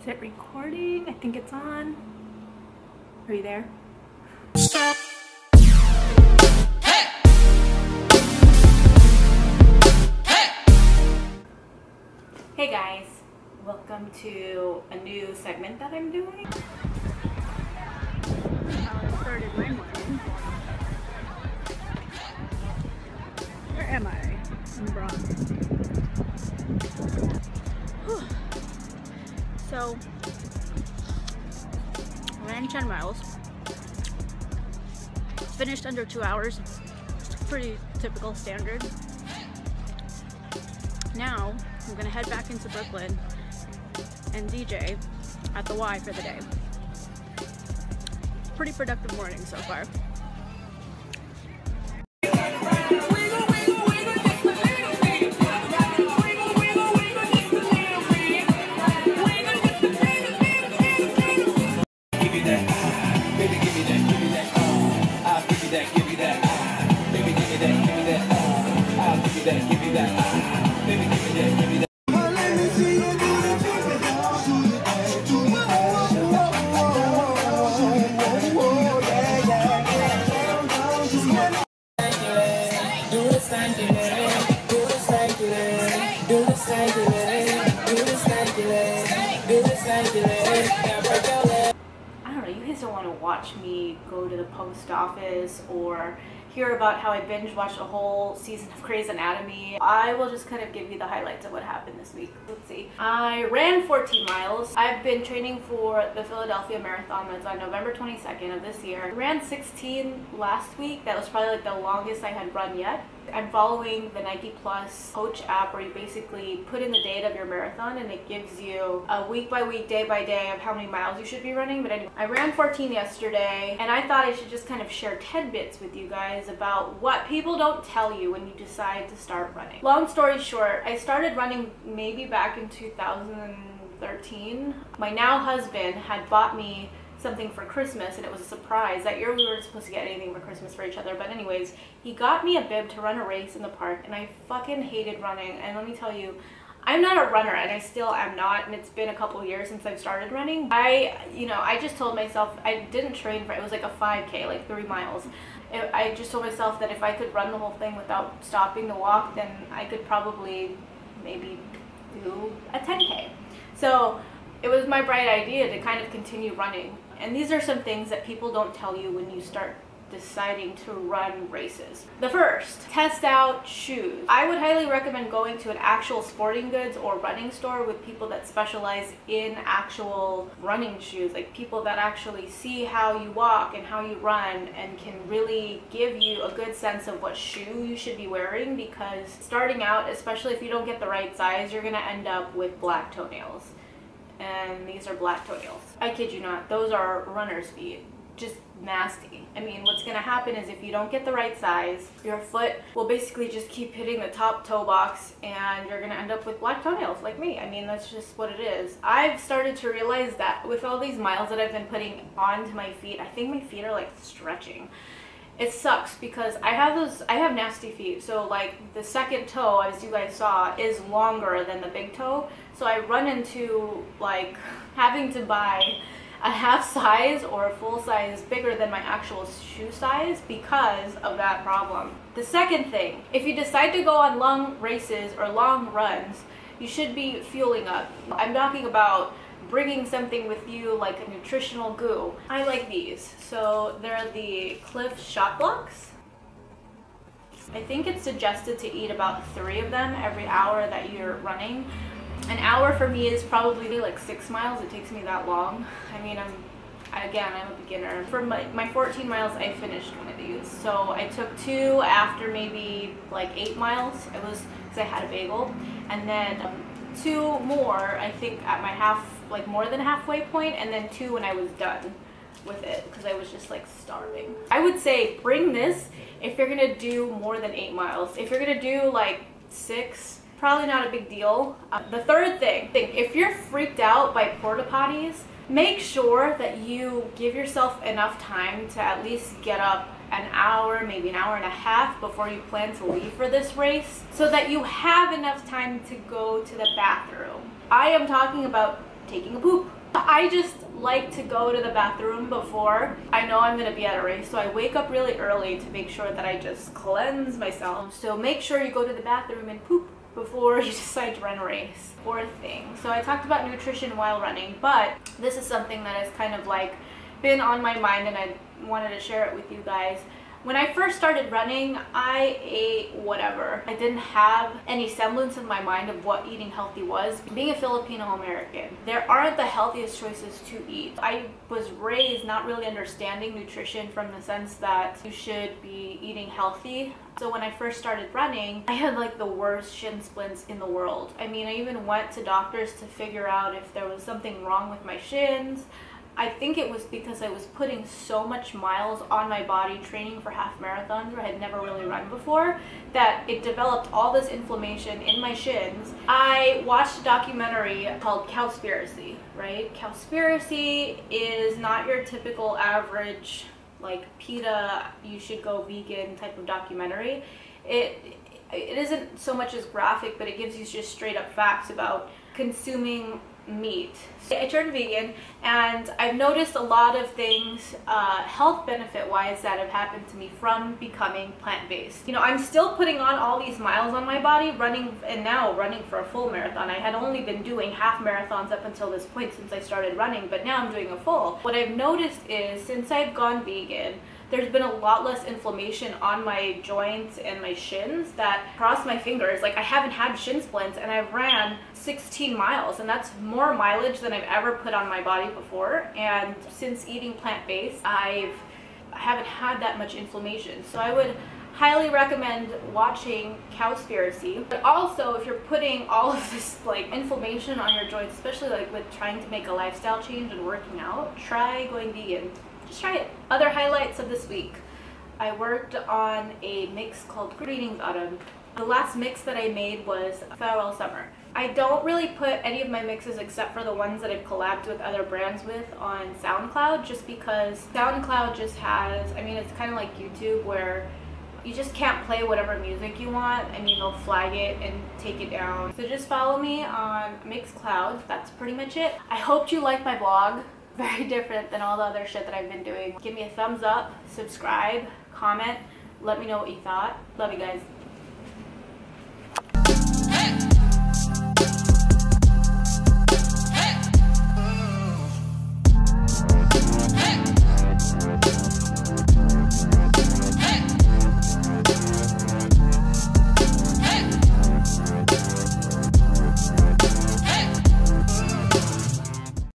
Is it recording? I think it's on. Are you there? Stop. Hey. Hey. Hey guys, welcome to a new segment that I'm doing. How I started my morning. Where am I? In the Bronx. Whew. So, I ran 10 miles. Finished under 2 hours. Pretty typical standard. Now, I'm gonna head back into Brooklyn and DJ at the Y for the day. Pretty productive morning so far. Don't want to watch me go to the post office or hear about how I binge watched a whole season of Grey's Anatomy. I will just kind of give you the highlights of what happened this week. Let's see. I ran 14 miles. I've been training for the Philadelphia Marathon that's on November 22nd of this year. I ran 16 last week. That was probably like the longest I had run yet. I'm following the Nike Plus coach app where you basically put in the date of your marathon and it gives you a week by week, day by day of how many miles you should be running. But anyway, I ran 14 yesterday and I thought I should just kind of share tidbits with you guys about what people don't tell you when you decide to start running. Long story short, I started running maybe back in 2013. My now husband had bought me something for Christmas and it was a surprise. That year we weren't supposed to get anything for Christmas for each other, but anyways, he got me a bib to run a race in the park and I fucking hated running. And let me tell you, I'm not a runner and I still am not, and it's been a couple years since I've started running. I just told myself, I didn't train for it. It was like a 5K, like 3 miles. I just told myself that if I could run the whole thing without stopping to walk, then I could probably maybe do a 10K. So it was my bright idea to kind of continue running. And these are some things that people don't tell you when you start deciding to run races. The first, test out shoes. I would highly recommend going to an actual sporting goods or running store with people that specialize in actual running shoes, like people that actually see how you walk and how you run and can really give you a good sense of what shoe you should be wearing, because starting out, especially if you don't get the right size, you're gonna end up with black toenails. And these are black toenails. I kid you not, those are runner's feet. Just nasty. I mean, what's gonna happen is if you don't get the right size, your foot will basically just keep hitting the top toe box and you're gonna end up with black toenails like me. I mean, that's just what it is. I've started to realize that with all these miles that I've been putting onto my feet, I think my feet are like stretching. It sucks because I have nasty feet. So like the second toe, as you guys saw, is longer than the big toe. So I run into like having to buy a half size or a full size bigger than my actual shoe size because of that problem. The second thing, if you decide to go on long races or long runs, you should be fueling up. I'm talking about bringing something with you like a nutritional goo. I like these. So they're the Clif Shot Bloks. I think it's suggested to eat about 3 of them every hour that you're running. An hour for me is probably like 6 miles. It takes me that long. I mean, I'm a beginner. For my 14 miles, I finished one of these. So I took 2 after maybe like 8 miles. It was because I had a bagel. And then 2 more, I think, at my like more than halfway point, and then 2 when I was done with it because I was just like starving. I would say bring this if you're gonna do more than 8 miles. If you're gonna do like 6, probably not a big deal. The third thing, if you're freaked out by porta potties, make sure that you give yourself enough time to at least get up an hour, maybe an hour and a half before you plan to leave for this race, so that you have enough time to go to the bathroom. I am talking about taking a poop. I just like to go to the bathroom before I know I'm going to be at a race, so I wake up really early to make sure that I just cleanse myself. So make sure you go to the bathroom and poop before you decide to run a race. Fourth thing, so I talked about nutrition while running, but this is something that has kind of like been on my mind and I wanted to share it with you guys. When I first started running, I ate whatever. I didn't have any semblance in my mind of what eating healthy was. Being a Filipino American, there aren't the healthiest choices to eat. I was raised not really understanding nutrition from the sense that you should be eating healthy. So when I first started running, I had like the worst shin splints in the world. I mean, I even went to doctors to figure out if there was something wrong with my shins. I think it was because I was putting so much miles on my body training for half marathons where I had never really run before that it developed all this inflammation in my shins. I watched a documentary called Cowspiracy, right? Cowspiracy is not your typical average like PETA, you should go vegan type of documentary. It isn't so much as graphic, but it gives you just straight up facts about consuming meat. I turned vegan and I've noticed a lot of things health benefit wise that have happened to me from becoming plant-based. You know, I'm still putting on all these miles on my body running, and now running for a full marathon. I had only been doing half marathons up until this point since I started running, but now I'm doing a full. What I've noticed is since I've gone vegan, there's been a lot less inflammation on my joints and my shins that cross my fingers. Like I haven't had shin splints and I've ran 16 miles and that's more mileage than I've ever put on my body before. And since eating plant-based, I haven't had that much inflammation. So I would highly recommend watching Cowspiracy. But also if you're putting all of this like inflammation on your joints, especially like with trying to make a lifestyle change and working out, try going vegan. Just try it. Other highlights of this week. I worked on a mix called Greetings Autumn. The last mix that I made was Farewell Summer. I don't really put any of my mixes except for the ones that I've collabed with other brands with on Soundcloud, just because Soundcloud just has, I mean, it's kind of like YouTube where you just can't play whatever music you want and they'll flag it and take it down. So just follow me on Mixcloud. That's pretty much it. I hope you like my blog. Very different than all the other shit that I've been doing. Give me a thumbs up, subscribe, comment, let me know what you thought. Love you guys.